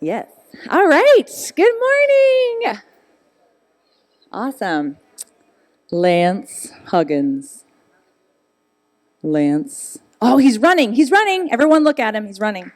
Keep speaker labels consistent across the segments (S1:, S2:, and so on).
S1: Yes. All right. Good morning. Awesome. Lance Huggins. Lance. Oh, he's running. He's running. Everyone look at him. He's running.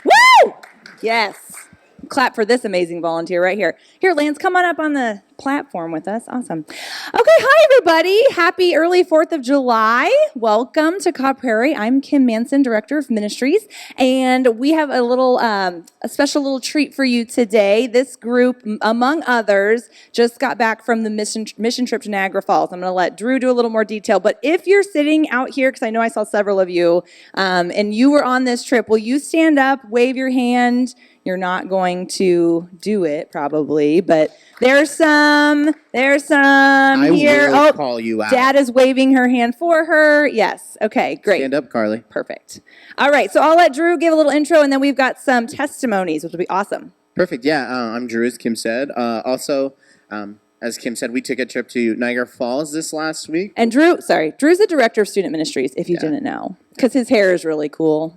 S1: Woo! Yes. Clap for this amazing volunteer right here. Here, Lance, come on up on the platform with us. Awesome. Okay, hi, everybody. Happy early 4th of July. Welcome to Cobb Prairie. I'm Kim Manson, Director of Ministries, and we have a special little treat for you today. This group, among others, just got back from the mission trip to Niagara Falls. I'm going to let Drew do a little more detail, but if you're sitting out here, because I know I saw several of you, and you were on this trip, will you stand up, wave your hand? You're not going to do it, probably, but there's some here.
S2: I will call you out.
S1: Dad is waving her hand for her. Yes. Okay, great.
S2: Stand up, Carly.
S1: Perfect. All right, so I'll let Drew give a little intro, and then we've got some testimonies, which will be awesome.
S2: Perfect. Yeah, I'm Drew, as Kim said. As Kim said, we took a trip to Niagara Falls this last week.
S1: And Drew's the Director of Student Ministries, if you didn't know, because his hair is really cool.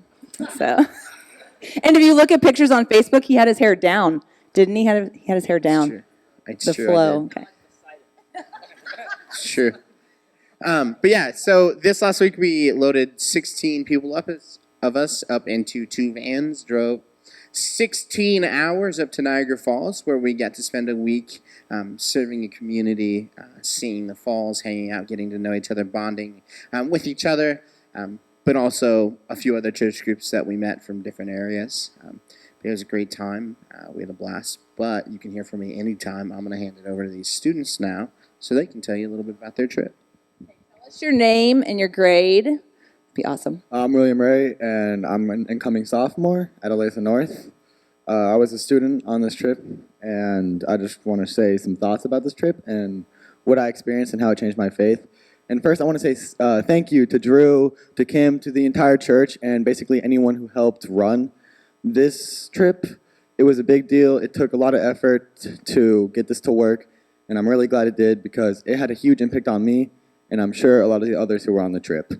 S1: So... And if you look at pictures on Facebook, he had his hair down, didn't he? He had his hair down.
S2: It's true.
S1: Flow. Okay.
S2: It's true. But yeah, so this last week we loaded 16 people of us up into 2 vans, drove 16 hours up to Niagara Falls, where we got to spend a week serving a community, seeing the falls, hanging out, getting to know each other, bonding with each other. But also a few other church groups that we met from different areas. It was a great time. We had a blast. But you can hear from me anytime. I'm going to hand it over to these students now so they can tell you a little bit about their trip.
S1: Tell us your name and your grade. It'd be awesome.
S3: I'm William Ray, and I'm an incoming sophomore at Olathe North. I was a student on this trip, and I just want to say some thoughts about this trip and what I experienced and how it changed my faith. And first, I want to say thank you to Drew, to Kim, to the entire church, and basically anyone who helped run this trip. It was a big deal. It took a lot of effort to get this to work, and I'm really glad it did because it had a huge impact on me, and I'm sure a lot of the others who were on the trip.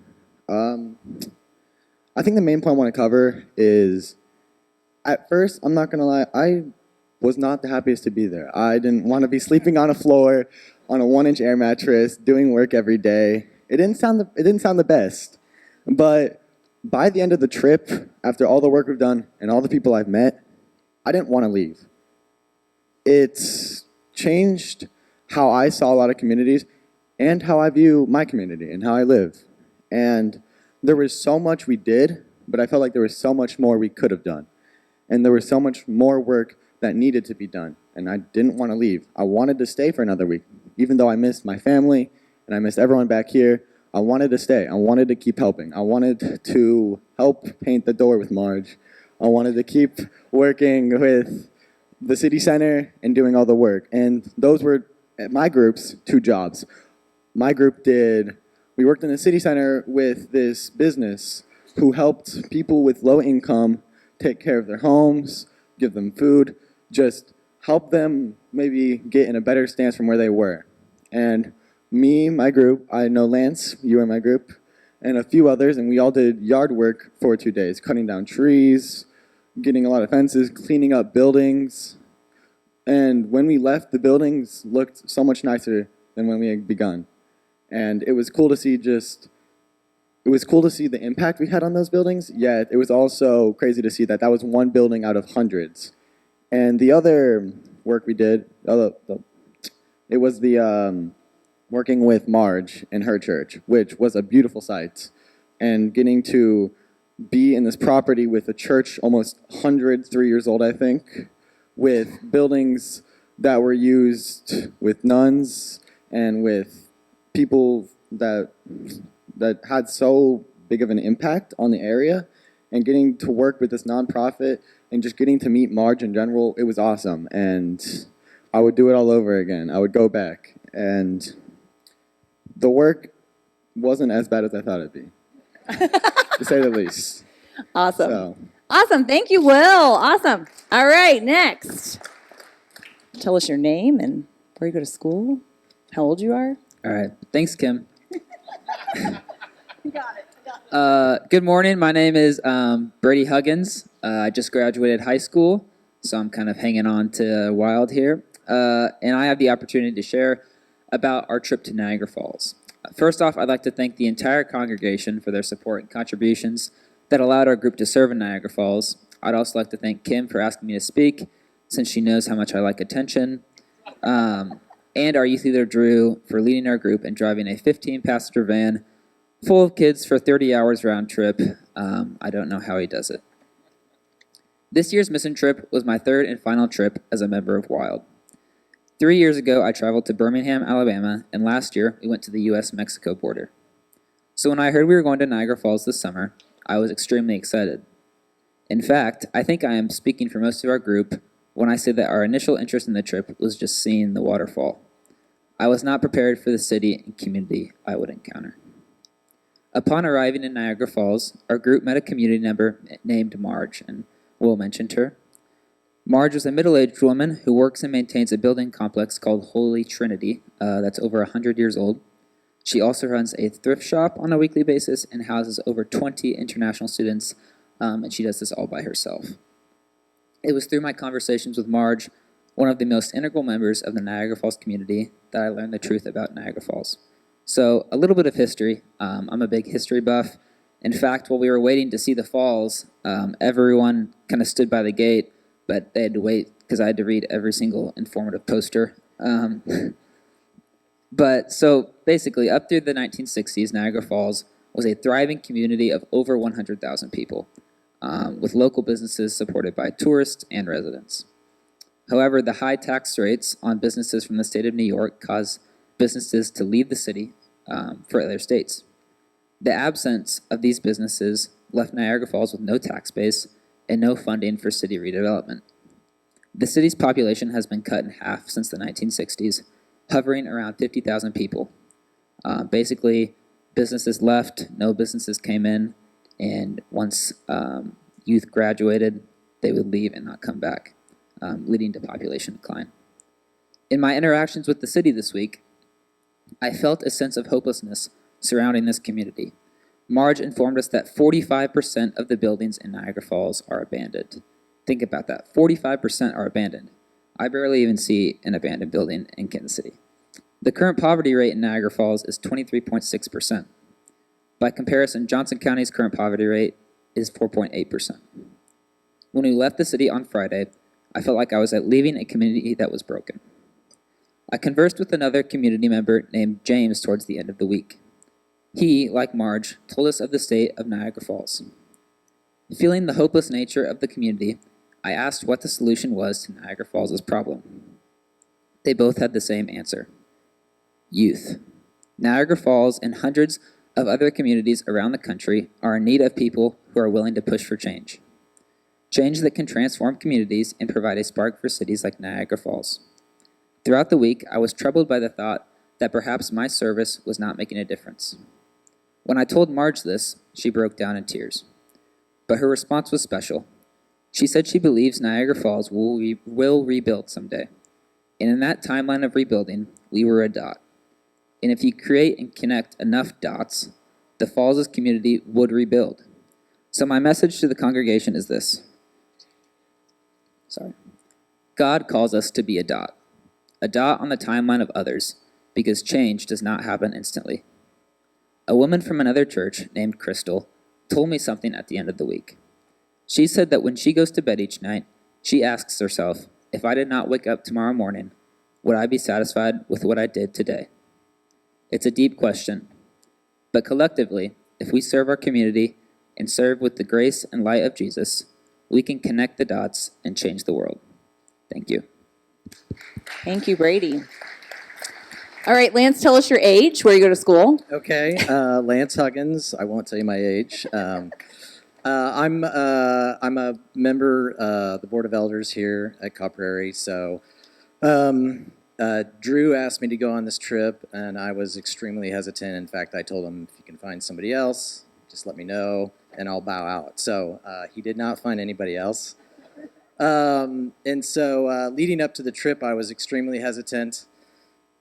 S3: I think the main point I want to cover is, at first, I'm not going to lie, I was not the happiest to be there. I didn't want to be sleeping on a floor on a 1-inch air mattress, doing work every day. It didn't sound the best. But by the end of the trip, after all the work we've done and all the people I've met, I didn't want to leave. It's changed how I saw a lot of communities and how I view my community and how I live. And there was so much we did, but I felt like there was so much more we could have done. And there was so much more work that needed to be done. And I didn't want to leave. I wanted to stay for another week. Even though I missed my family and I missed everyone back here, I wanted to stay. I wanted to keep helping. I wanted to help paint the door with Marge. I wanted to keep working with the city center and doing all the work. And those were, at my group's, 2 jobs. My group we worked in the city center with this business who helped people with low income take care of their homes, give them food, just help them maybe get in a better stance from where they were. And me, my group, I know Lance, you were in my group, and a few others, and we all did yard work for 2 days, cutting down trees, getting a lot of fences, cleaning up buildings. And when we left, the buildings looked so much nicer than when we had begun. And it was cool to see the impact we had on those buildings, yet it was also crazy to see that was one building out of hundreds. And the other work we did, it was the working with Marge in her church, which was a beautiful sight. And getting to be in this property with a church almost 103 years old, I think, with buildings that were used with nuns and with people that had so big of an impact on the area, and getting to work with this nonprofit and just getting to meet Marge in general, it was awesome. And I would do it all over again. I would go back. And the work wasn't as bad as I thought it'd be, to say the least.
S1: Awesome. Awesome. Thank you, Will. Awesome. All right, next. Tell us your name and where you go to school, how old you are.
S4: All right. Thanks, Kim.
S1: You got it.
S4: Good morning. My name is Brady Huggins. I just graduated high school. so I'm kind of hanging on to wild here. And I have the opportunity to share about our trip to Niagara Falls. First off, I'd like to thank the entire congregation for their support and contributions that allowed our group to serve in Niagara Falls. I'd also like to thank Kim for asking me to speak, since she knows how much I like attention. And our youth leader Drew for leading our group and driving a 15-passenger van full of kids for 30 hours round trip. I don't know how he does it. This year's mission trip was my third and final trip as a member of Wild. 3 years ago, I traveled to Birmingham, Alabama, and last year we went to the U.S.-Mexico border. So when I heard we were going to Niagara Falls this summer, I was extremely excited. In fact, I think I am speaking for most of our group when I say that our initial interest in the trip was just seeing the waterfall. I was not prepared for the city and community I would encounter. Upon arriving in Niagara Falls, our group met a community member named Marge, and Will mentioned her. Marge is a middle-aged woman who works and maintains a building complex called Holy Trinity that's over 100 years old. She also runs a thrift shop on a weekly basis and houses over 20 international students, and she does this all by herself. It was through my conversations with Marge, one of the most integral members of the Niagara Falls community, that I learned the truth about Niagara Falls. So, a little bit of history. I'm a big history buff. In fact, while we were waiting to see the falls, everyone kind of stood by the gate, but they had to wait because I had to read every single informative poster. But so basically, up through the 1960s, Niagara Falls was a thriving community of over 100,000 people, with local businesses supported by tourists and residents. However, the high tax rates on businesses from the state of New York caused businesses to leave the city for other states. The absence of these businesses left Niagara Falls with no tax base and no funding for city redevelopment. The city's population has been cut in half since the 1960s, hovering around 50,000 people. Basically, businesses left, no businesses came in, and once youth graduated, they would leave and not come back, leading to population decline. In my interactions with the city this week, I felt a sense of hopelessness surrounding this community. Marge informed us that 45% of the buildings in Niagara Falls are abandoned. Think about that, 45% are abandoned. I barely even see an abandoned building in Kansas City. The current poverty rate in Niagara Falls is 23.6%. By comparison, Johnson County's current poverty rate is 4.8%. When we left the city on Friday, I felt like I was leaving a community that was broken. I conversed with another community member named James towards the end of the week. He, like Marge, told us of the state of Niagara Falls. Feeling the hopeless nature of the community, I asked what the solution was to Niagara Falls' problem. They both had the same answer: youth. Niagara Falls and hundreds of other communities around the country are in need of people who are willing to push for change. Change that can transform communities and provide a spark for cities like Niagara Falls. Throughout the week, I was troubled by the thought that perhaps my service was not making a difference. When I told Marge this, she broke down in tears. But her response was special. She said she believes Niagara Falls will rebuild someday. And in that timeline of rebuilding, we were a dot. And if you create and connect enough dots, the Falls' community would rebuild. So my message to the congregation is this. God calls us to be a dot on the timeline of others, because change does not happen instantly. A woman from another church named Crystal told me something at the end of the week. She said that when she goes to bed each night, she asks herself, if I did not wake up tomorrow morning, would I be satisfied with what I did today? It's a deep question, but collectively, if we serve our community and serve with the grace and light of Jesus, we can connect the dots and change the world. Thank you.
S1: Thank you, Brady. All right, Lance, tell us your age, where you go to school.
S5: Okay, Lance Huggins. I won't tell you my age. I'm a member of the Board of Elders here at Cobb Prairie. So Drew asked me to go on this trip, and I was extremely hesitant. In fact, I told him, if you can find somebody else, just let me know, and I'll bow out. So he did not find anybody else. And so leading up to the trip, I was extremely hesitant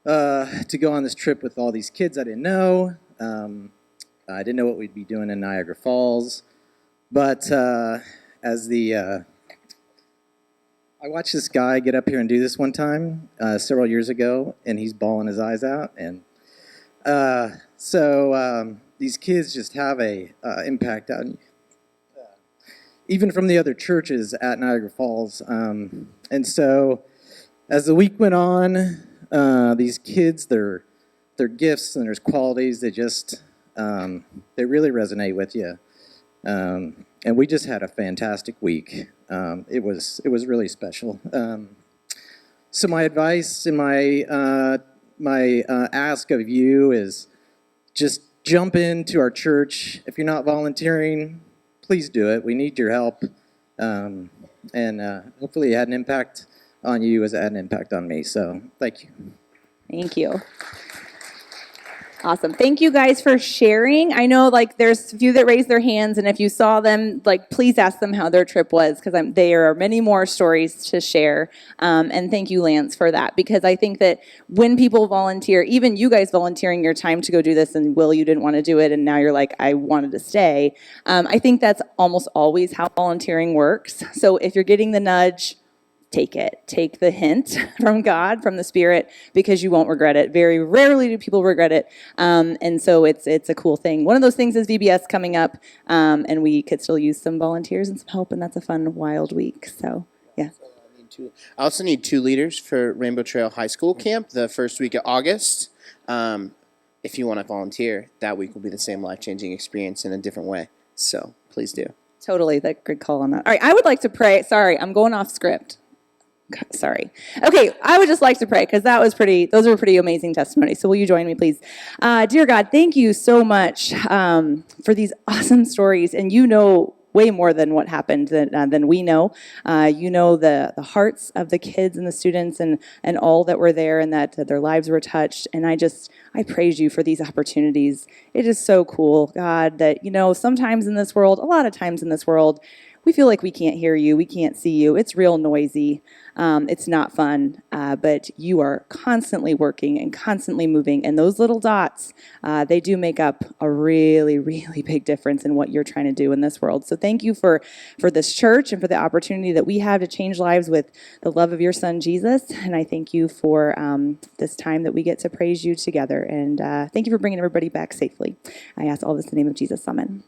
S5: to go on this trip with all these kids I didn't know. I didn't know what we'd be doing in Niagara Falls. But as the I watched this guy get up here and do this one time several years ago, and he's bawling his eyes out. And these kids just have a impact on even from the other churches at Niagara Falls. And so as the week went on, these kids, their gifts and their qualities, they just they really resonate with you. And we just had a fantastic week. It was really special. So my advice and my ask of you is just jump into our church. If you're not volunteering, please do it. We need your help. And hopefully it had an impact on you as it had an impact on me. So thank you.
S1: Thank you. Awesome. Thank you guys for sharing. I know there's a few that raised their hands, and if you saw them, please ask them how their trip was, because there are many more stories to share. And thank you, Lance, for that, because I think that when people volunteer, even you guys volunteering your time to go do this, and Will, you didn't want to do it, and now you're like, I wanted to stay. I think that's almost always how volunteering works. So if you're getting the nudge, take it. Take the hint from God, from the Spirit, because you won't regret it. Very rarely do people regret it. And so it's a cool thing. One of those things is VBS coming up, and we could still use some volunteers and some help, and that's a fun, wild week. So, yeah.
S2: I also need 2 leaders for Rainbow Trail High School Camp the first week of August. If you want to volunteer, that week will be the same life-changing experience in a different way. So please do.
S1: Totally. Good call on that. All right, I would like to pray. Sorry, I'm going off script. Sorry. Okay, I would just like to pray, because those were pretty amazing testimonies. So will you join me, please? Dear God, thank you so much for these awesome stories. And you know way more than what happened than we know. You know the hearts of the kids and the students and all that were there, and that their lives were touched. And I praise you for these opportunities. It is so cool, God, that, sometimes in this world, a lot of times in this world, we feel like we can't hear you, we can't see you. It's real noisy. It's not fun, but you are constantly working and constantly moving. And those little dots, they do make up a really, really big difference in what you're trying to do in this world. So thank you for this church and for the opportunity that we have to change lives with the love of your son, Jesus. And I thank you for this time that we get to praise you together. And thank you for bringing everybody back safely. I ask all this in the name of Jesus. Amen.